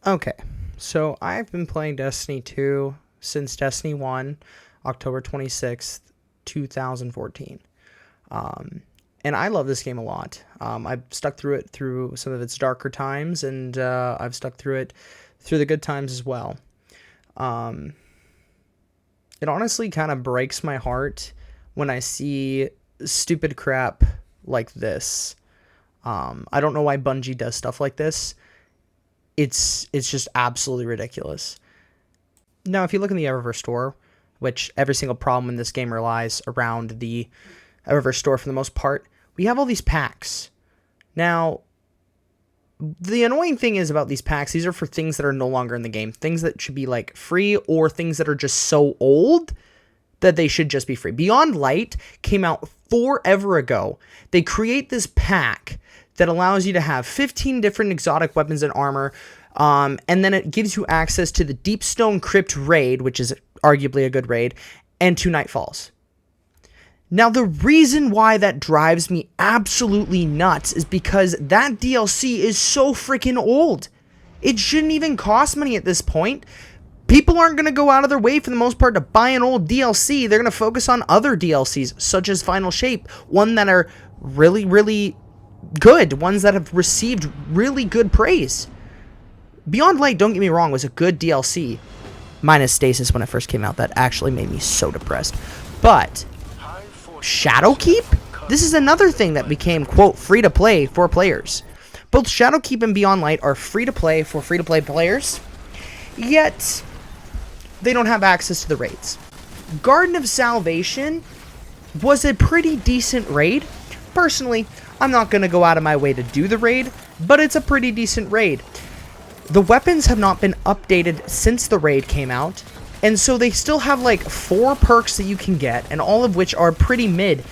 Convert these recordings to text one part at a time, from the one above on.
Okay, so I've been playing Destiny 2 since Destiny 1, October 26th, 2014. Um, and I love this game a lot. I've stuck through it through some of its darker times, and I've stuck through it through the good times as well. Um, it honestly kind of breaks my heart when I see stupid crap like this. I don't know why Bungie does stuff like this. It's just absolutely ridiculous. Now, if you look in the eververse store, which every single problem in this game relies around the eververse store for the most part, we have all these packs. Now, the annoying thing is about these packs, these are for things that are no longer in the game, things that should be like free, or things that are just so old that they should just be free. Beyond Light came out forever ago. They create this pack that allows you to have 15 different exotic weapons and armor, and then it gives you access to the Deepstone Crypt raid, which is arguably a good raid, and 2 Nightfalls. Now, the reason why that drives me absolutely nuts is because that DLC is so freaking old. It shouldn't even cost money at this point. People aren't going to go out of their way for the most part to buy an old DLC. They're going to focus on other DLCs, such as Final Shape, one that are really, really good, ones that have received really good praise. Beyond Light, don't get me wrong, was a good DLC, minus Stasis when it first came out. That actually made me so depressed. But Shadowkeep? This is another thing that became, quote, free to play for players. Both Shadowkeep and Beyond Light are free to play for free to play players, yet they don't have access to the raids. Garden of Salvation was a pretty decent raid. Personally, I'm not going to go out of my way to do the raid, but it's a pretty decent raid. The weapons have not been updated since the raid came out, and so they still have like 4 perks that you can get, and all of which are pretty mid.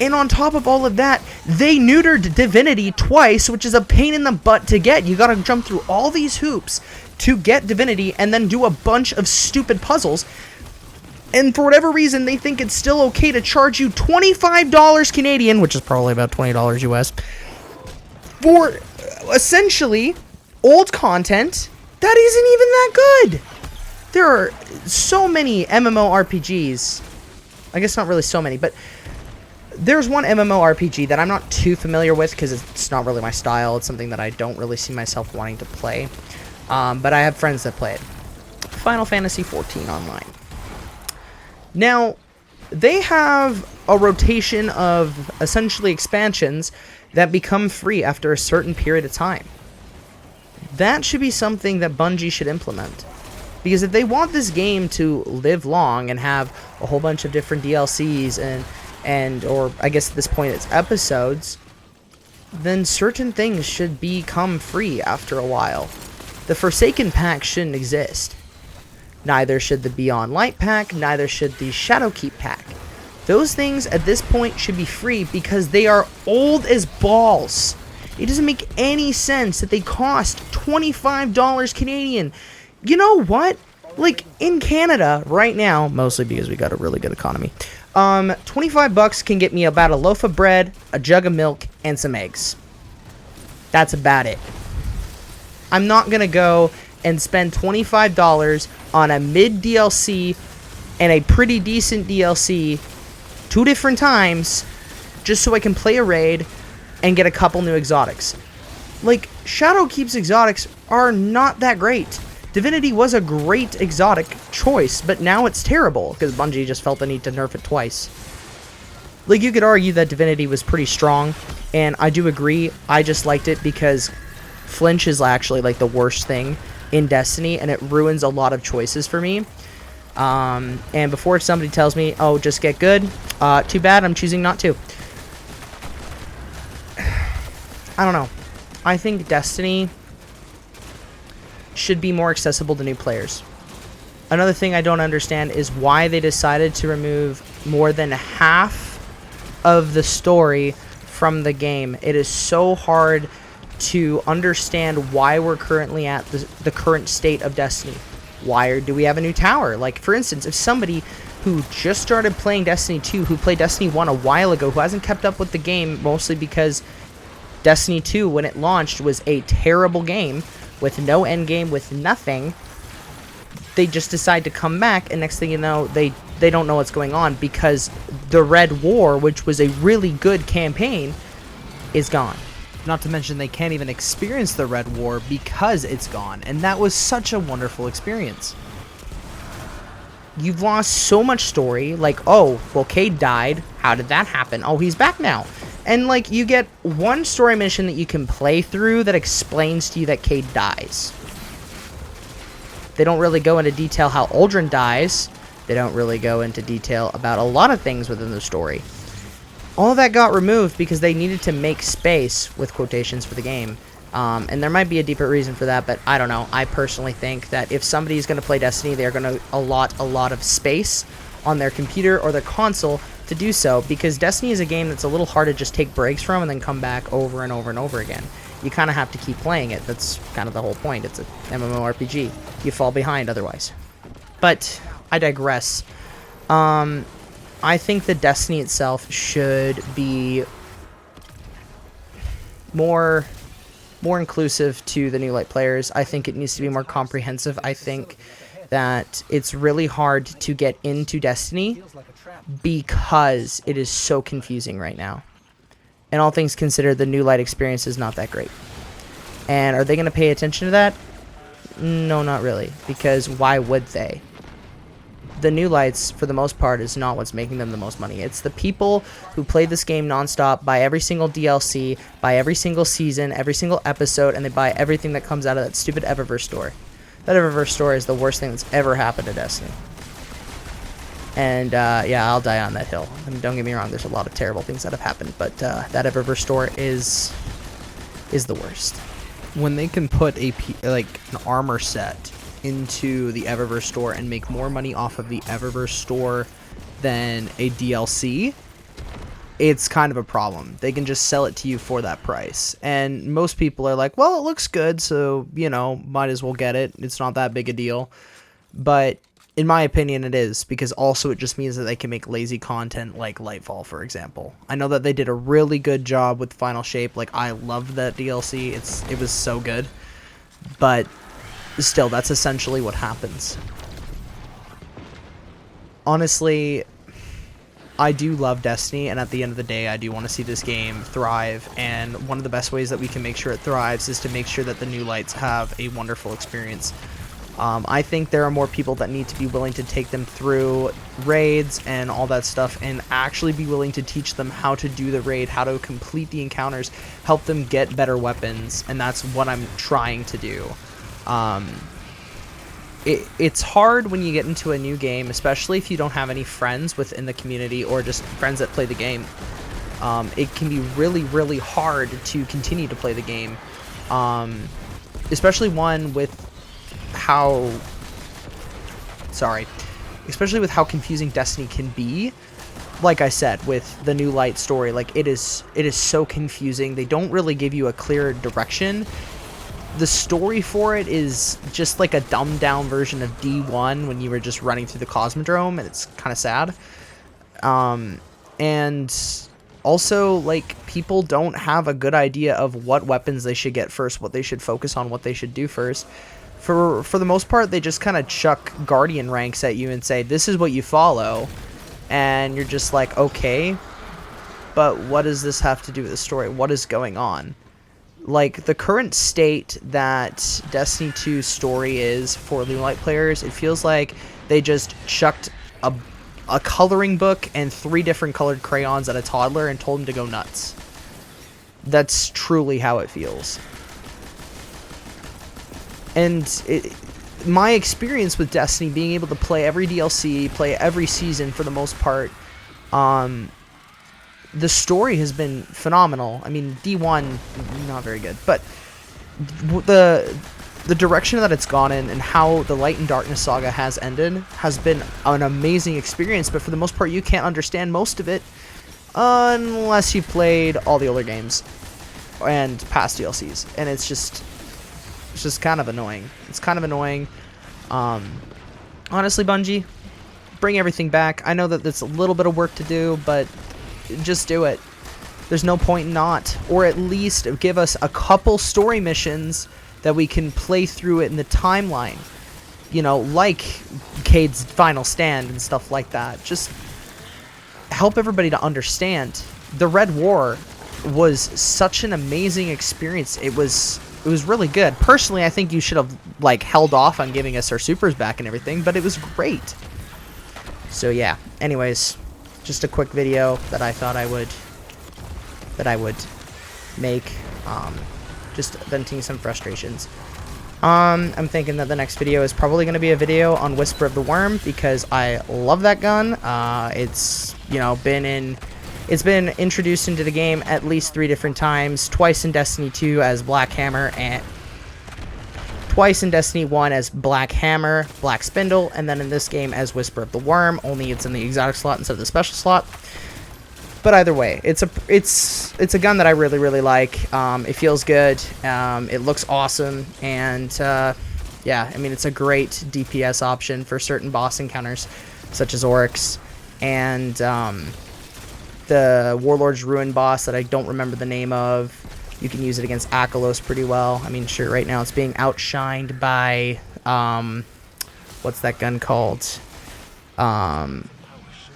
And on top of all of that, they neutered Divinity twice, which is a pain in the butt to get. You gotta jump through all these hoops to get Divinity and then do a bunch of stupid puzzles. And for whatever reason, they think it's still okay to charge you $25 Canadian, which is probably about $20 US, for essentially old content that isn't even that good. There are so many MMORPGs. I guess not really so many, but there's one MMORPG that I'm not too familiar with because it's not really my style. It's something that I don't really see myself wanting to play. But I have friends that play it. Final Fantasy XIV Online. Now, they have a rotation of essentially expansions that become free after a certain period of time. That should be something that Bungie should implement. Because if they want this game to live long and have a whole bunch of different DLCs or I guess at this point it's episodes, then certain things should become free after a while. The Forsaken pack shouldn't exist. Neither should the Beyond Light pack, neither should the Shadowkeep pack. Those things at this point should be free because they are old as balls. It doesn't make any sense that they cost $25 Canadian. You know what? Like, in Canada right now, mostly because we got a really good economy, 25 bucks can get me about a loaf of bread, a jug of milk, and some eggs. That's about it. I'm not going to go and spend $25 on a mid DLC and a pretty decent DLC 2 different times just so I can play a raid and get a couple new exotics. Like, Shadowkeep's exotics are not that great. Divinity was a great exotic choice, but now it's terrible because Bungie just felt the need to nerf it twice. Like, you could argue that Divinity was pretty strong, and I do agree. I just liked it because flinch is actually like the worst thing in Destiny, and it ruins a lot of choices for me. And before somebody tells me, oh, just get good, too bad, I'm choosing not to. I don't know. I think Destiny should be more accessible to new players. Another thing I don't understand is why they decided to remove more than half of the story from the game. It is so hard to understand why we're currently at the current state of Destiny. Why do we have a new tower? Like, for instance, if somebody who just started playing Destiny 2, who played Destiny 1 a while ago, who hasn't kept up with the game, mostly because Destiny 2, when it launched, was a terrible game, with no end game, with nothing. They just decide to come back, and next thing you know, they don't know what's going on because the Red War, which was a really good campaign, is gone. Not to mention they can't even experience the Red War because it's gone, and that was such a wonderful experience. You've lost so much story, like, oh, well, Cade died. How did that happen? Oh, he's back now. And, like, you get one story mission that you can play through that explains to you that Cade dies. They don't really go into detail how Aldrin dies. They don't really go into detail about a lot of things within the story. All of that got removed because they needed to make space, with quotations, for the game. And there might be a deeper reason for that, but I don't know. I personally think that if somebody is going to play Destiny, they're going to allot a lot of space on their computer or their console to do so, because Destiny is a game that's a little hard to just take breaks from and then come back over and over and over again. You kind of have to keep playing it. That's kind of the whole point. It's a MMORPG. You fall behind otherwise. But I digress. I think that Destiny itself should be more inclusive to the new light players. I think it needs to be more comprehensive. I think that it's really hard to get into Destiny because it is so confusing right now. And all things considered, the new light experience is not that great. And are they going to pay attention to that? No, not really. Because why would they? The new lights, for the most part, is not what's making them the most money. It's the people who play this game nonstop, buy every single DLC, buy every single season, every single episode, and they buy everything that comes out of that stupid eververse store. That eververse store is the worst thing that's ever happened to Destiny. And, yeah, I'll die on that hill. I mean, don't get me wrong, there's a lot of terrible things that have happened, but that eververse store is the worst. When they can put an armor set into the eververse store and make more money off of the eververse store than a DLC, it's kind of a problem. They can just sell it to you for that price. And most people are like, well, it looks good, so, you know, might as well get it. It's not that big a deal. But in my opinion, it is, because also it just means that they can make lazy content like Lightfall, for example. I know that they did a really good job with Final Shape. Like, I loved that DLC. It was so good. But still, that's essentially what happens. Honestly, I do love Destiny, and at the end of the day, I do want to see this game thrive, and one of the best ways that we can make sure it thrives is to make sure that the new lights have a wonderful experience. I think there are more people that need to be willing to take them through raids and all that stuff, and actually be willing to teach them how to do the raid, how to complete the encounters, help them get better weapons, and that's what I'm trying to do. It's hard when you get into a new game, especially if you don't have any friends within the community or just friends that play the game. It can be really, really hard to continue to play the game, especially with how confusing Destiny can be. Like I said, with the new light story, like it is so confusing. They don't really give you a clear direction. The story for it is just like a dumbed down version of D1 when you were just running through the Cosmodrome, and it's kind of sad. And also, like, people don't have a good idea of what weapons they should get first, what they should focus on, what they should do first. For the most part, they just kind of chuck Guardian ranks at you and say, this is what you follow. And you're just like, okay, but what does this have to do with the story? What is going on? Like, the current state that Destiny 2's story is for new light players, it feels like they just chucked a coloring book and 3 different colored crayons at a toddler and told him to go nuts. That's truly how it feels. And my experience with Destiny, being able to play every DLC, play every season for the most part, the story has been phenomenal. I mean, D1, not very good, but the direction that it's gone in and how the Light and Darkness saga has ended has been an amazing experience, but for the most part, you can't understand most of it unless you played all the older games and past DLCs, and it's just kind of annoying. It's kind of annoying. Honestly, Bungie, bring everything back. I know that there's a little bit of work to do, but just do it. There's no point in not. Or at least give us a couple story missions that we can play through it in the timeline, you know, like Cade's final stand and stuff like that. Just help everybody to understand. The Red War was such an amazing experience. It was really good. Personally, I think you should have like held off on giving us our supers back and everything, but it was great. So yeah, anyways, just a quick video that I thought I would make, just venting some frustrations. I'm thinking that the next video is probably going to be a video on Whisper of the Worm, because I love that gun. It's, you know, it's been introduced into the game at least 3 different times, twice in Destiny 2 as Black Hammer, and twice in Destiny 1 as Black Hammer, Black Spindle, and then in this game as Whisper of the Worm, only it's in the exotic slot instead of the special slot. But either way, it's a gun that I really like. It feels good. It looks awesome, and yeah, I mean, it's a great DPS option for certain boss encounters, such as Oryx, and the Warlord's Ruin boss that I don't remember the name of. You can use it against Akalos pretty well. I mean, sure, right now it's being outshined by, what's that gun called?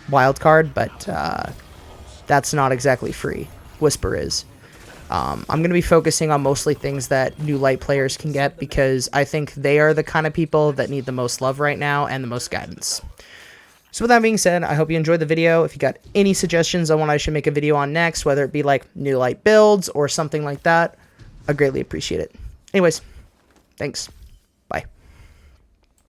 Wildcard, but that's not exactly free. Whisper is. I'm going to be focusing on mostly things that new light players can get, because I think they are the kind of people that need the most love right now and the most guidance. So with that being said, I hope you enjoyed the video. If you got any suggestions on what I should make a video on next, whether it be like new light builds or something like that, I greatly appreciate it. Anyways, thanks.